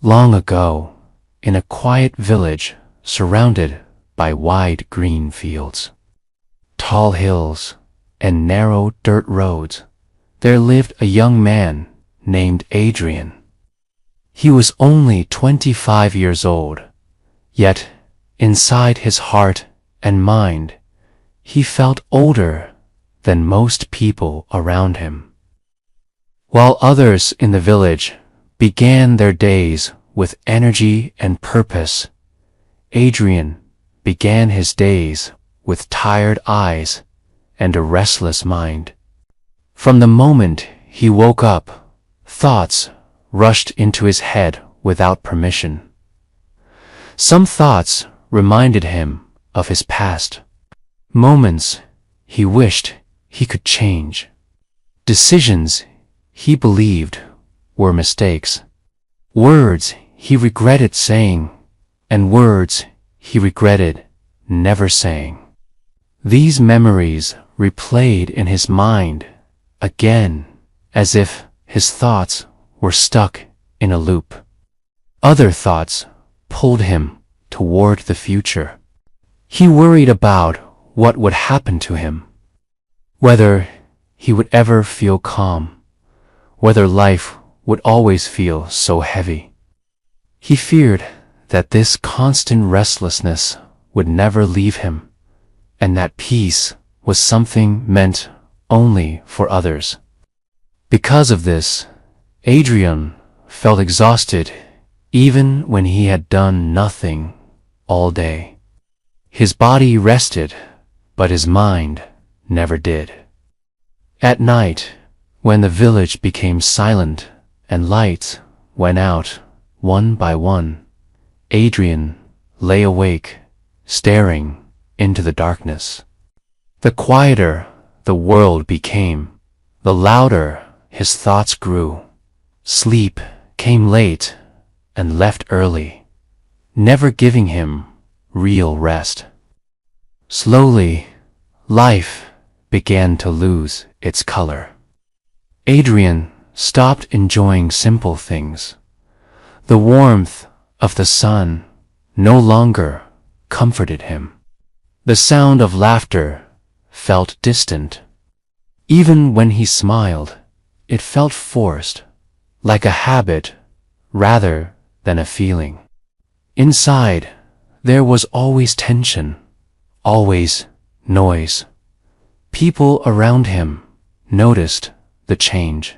Long ago, in a quiet village surrounded by wide green fields, tall hills, and narrow dirt roads, there lived a young man named Adrian. He was only 25 years old, yet inside his heart and mind, he felt older than most people around him. While others in the village began their days with energy and purpose, Adrian began his days with tired eyes and a restless mind. From the moment he woke up, thoughts rushed into his head without permission. Some thoughts reminded him of his past, moments he wished he could change, decisions he believed were mistakes, words he regretted saying, and words he regretted never saying. These memories replayed in his mind again, as if his thoughts were stuck in a loop. Other thoughts pulled him toward the future. He worried about what would happen to him, whether he would ever feel calm, whether life would always feel so heavy. He feared that this constant restlessness would never leave him, and that peace was something meant only for others. Because of this, Adrian felt exhausted even when he had done nothing all day. His body rested, but his mind never did. At night, when the village became silent and lights went out one by one, Adrian lay awake, staring into the darkness. The quieter the world became, the louder his thoughts grew. Sleep came late and left early, never giving him real rest. Slowly, life began to lose its color. Adrian stopped enjoying simple things. The warmth of the sun no longer comforted him. The sound of laughter felt distant. Even when he smiled, it felt forced, like a habit rather than a feeling. Inside, there was always tension, always noise. People around him noticed the change.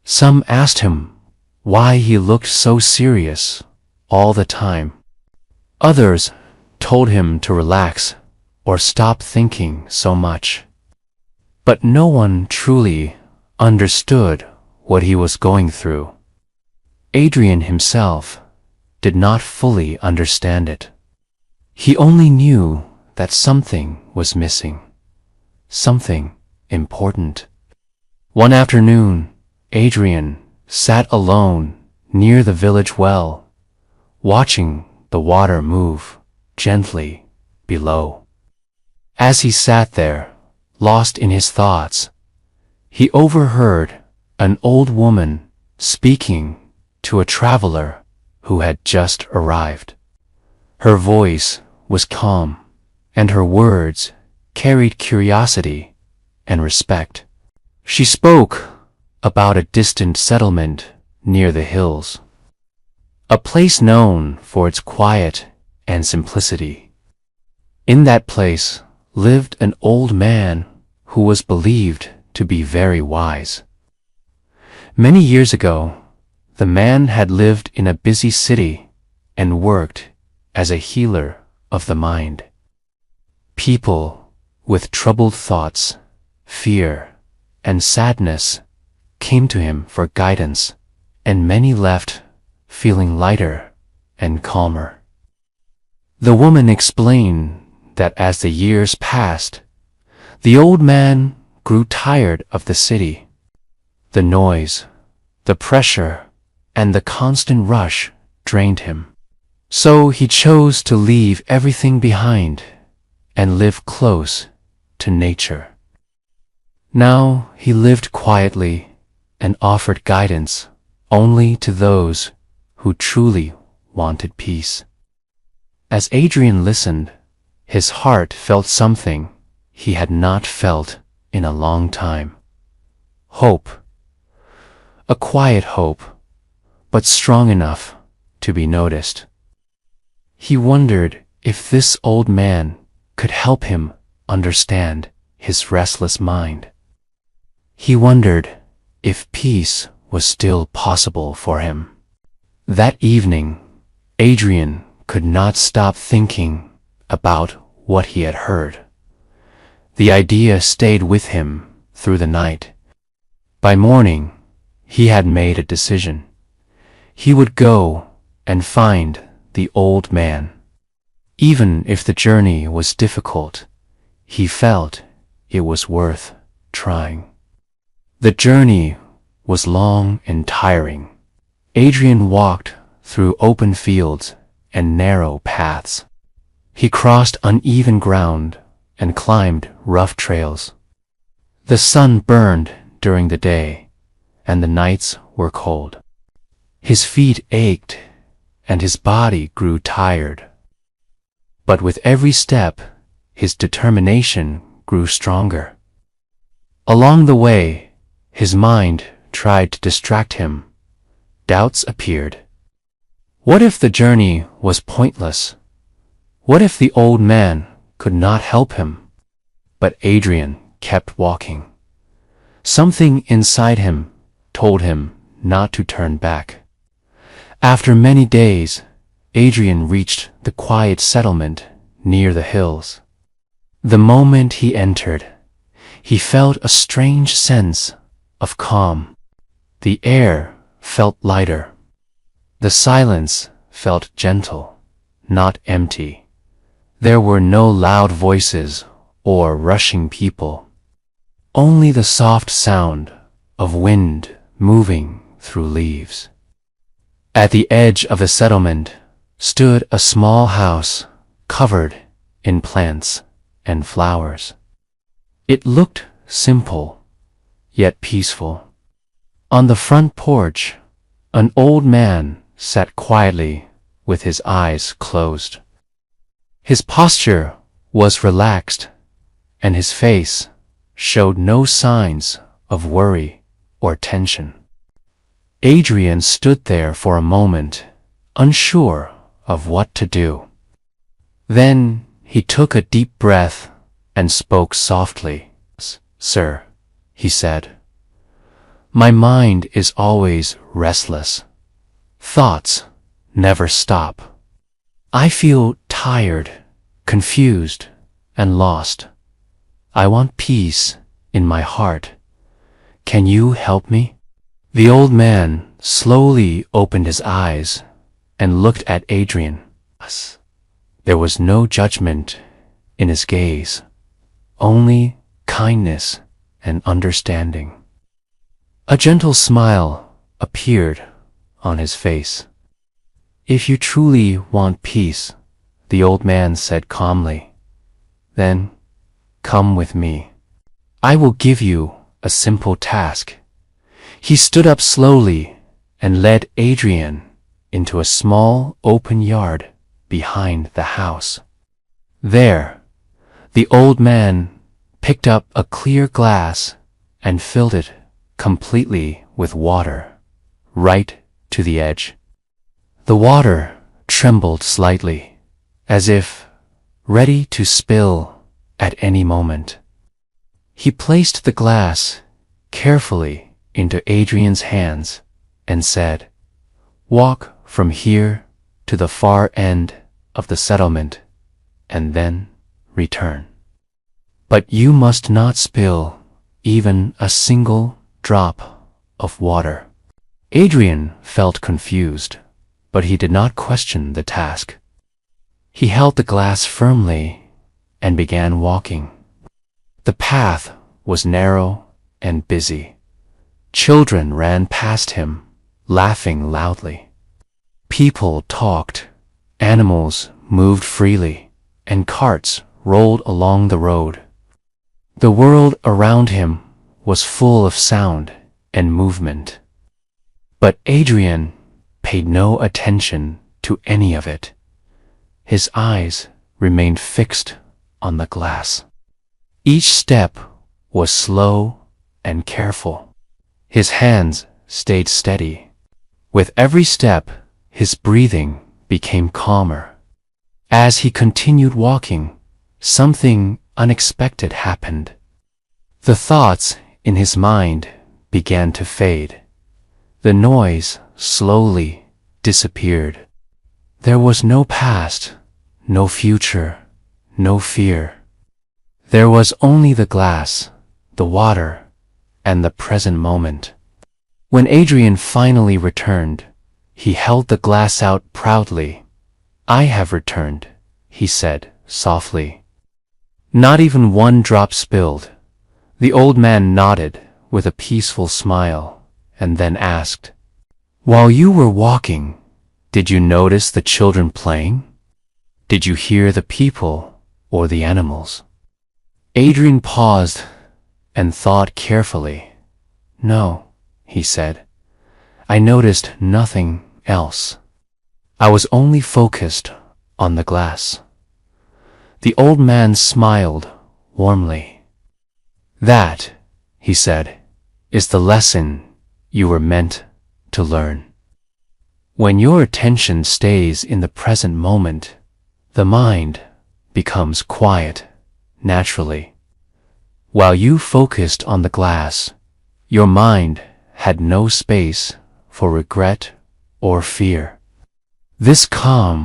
Some asked him why he looked so serious all the time. Others told him to relax or stop thinking so much. But no one truly understood what he was going through. Adrian himself did not fully understand it. He only knew that something was missing, something important. One afternoon, Adrian sat alone near the village well, watching the water move gently below. As he sat there, lost in his thoughts, he overheard an old woman speaking to a traveler who had just arrived. Her voice was calm, and her words carried curiosity and respect. She spoke about a distant settlement near the hills, a place known for its quiet and simplicity. In that place lived an old man who was believed to be very wise. Many years ago, the man had lived in a busy city and worked as a healer of the mind. People with troubled thoughts, fear, and sadness came to him for guidance, and many left feeling lighter and calmer. The woman explained that as the years passed, the old man grew tired of the city. The noise, the pressure, and the constant rush drained him. So he chose to leave everything behind and live close to nature. Now he lived quietly and offered guidance only to those who truly wanted peace. As Adrian listened, his heart felt something he had not felt in a long time. Hope. A quiet hope, but strong enough to be noticed. He wondered if this old man could help him understand his restless mind. He wondered if peace was still possible for him. That evening, Adrian could not stop thinking about what he had heard. The idea stayed with him through the night. By morning, he had made a decision. He would go and find the old man. Even if the journey was difficult, he felt it was worth trying. The journey was long and tiring. Adrian walked through open fields and narrow paths. He crossed uneven ground and climbed rough trails. The sun burned during the day, and the nights were cold. His feet ached, and his body grew tired. But with every step, his determination grew stronger. Along the way, his mind tried to distract him. Doubts appeared. What if the journey was pointless? What if the old man could not help him? But Adrian kept walking. Something inside him told him not to turn back. After many days, Adrian reached the quiet settlement near the hills. The moment he entered, he felt a strange sense of calm. The air felt lighter. The silence felt gentle, not empty. There were no loud voices or rushing people. Only the soft sound of wind moving through leaves. At the edge of the settlement stood a small house covered in plants and flowers. It looked simple, yet peaceful. On the front porch, an old man sat quietly with his eyes closed. His posture was relaxed, and his face showed no signs of worry or tension. Adrian stood there for a moment, unsure of what to do. Then he took a deep breath and spoke softly. "Sir," he said, "my mind is always restless. Thoughts never stop. I feel tired, confused, and lost. I want peace in my heart. Can you help me?" The old man slowly opened his eyes and looked at Adrian. There was no judgment in his gaze, only kindness and understanding. A gentle smile appeared on his face. "If you truly want peace," the old man said calmly, "then come with me. I will give you a simple task." He stood up slowly and led Adrian into a small open yard behind the house. There, the old man picked up a clear glass and filled it completely with water, right to the edge. The water trembled slightly, as if ready to spill at any moment. He placed the glass carefully into Adrian's hands and said, "Walk from here to the far end of the settlement and then return. But you must not spill even a single drop of water." Adrian felt confused, but he did not question the task. He held the glass firmly and began walking. The path was narrow and busy. Children ran past him, laughing loudly. People talked, animals moved freely, and carts rolled along the road. The world around him was full of sound and movement. But Adrian paid no attention to any of it. His eyes remained fixed on the glass. Each step was slow and careful. His hands stayed steady. With every step, his breathing became calmer. As he continued walking, something unexpected happened. The thoughts in his mind began to fade. The noise slowly disappeared. There was no past, no future, no fear. There was only the glass, the water, and the present moment. When Adrian finally returned, he held the glass out proudly. "I have returned," he said softly. Not even one drop spilled. The old man nodded with a peaceful smile and then asked, "While you were walking, did you notice the children playing? Did you hear the people or the animals?" Adrian paused and thought carefully. "No," he said. "I noticed nothing else. I was only focused on the glass." The old man smiled warmly. "That," he said, "is the lesson you were meant to learn. When your attention stays in the present moment, the mind becomes quiet naturally. While you focused on the glass, your mind had no space for regret or fear. This calm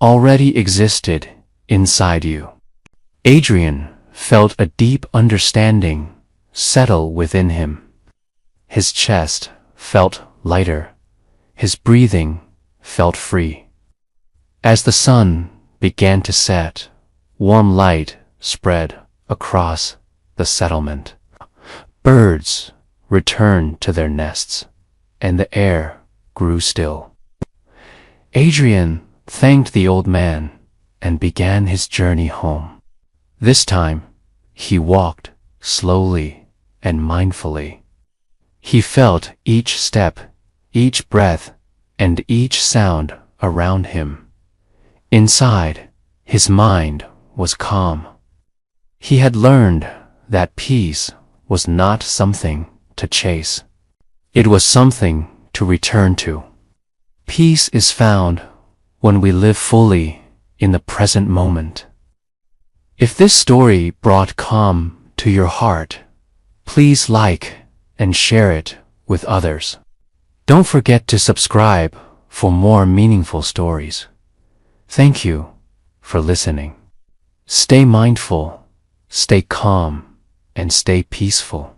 already existed inside you." Adrian felt a deep understanding settle within him. His chest felt lighter. His breathing felt free. As the sun began to set, warm light spread across the settlement. Birds returned to their nests, and the air grew still. Adrian thanked the old man and began his journey home. This time, he walked slowly and mindfully. He felt each step, each breath, and each sound around him. Inside, his mind was calm. He had learned that peace was not something to chase. It was something to return to. Peace is found when we live fully in the present moment. If this story brought calm to your heart, please like and share it with others. Don't forget to subscribe for more meaningful stories. Thank you for listening. Stay mindful, stay calm, and stay peaceful.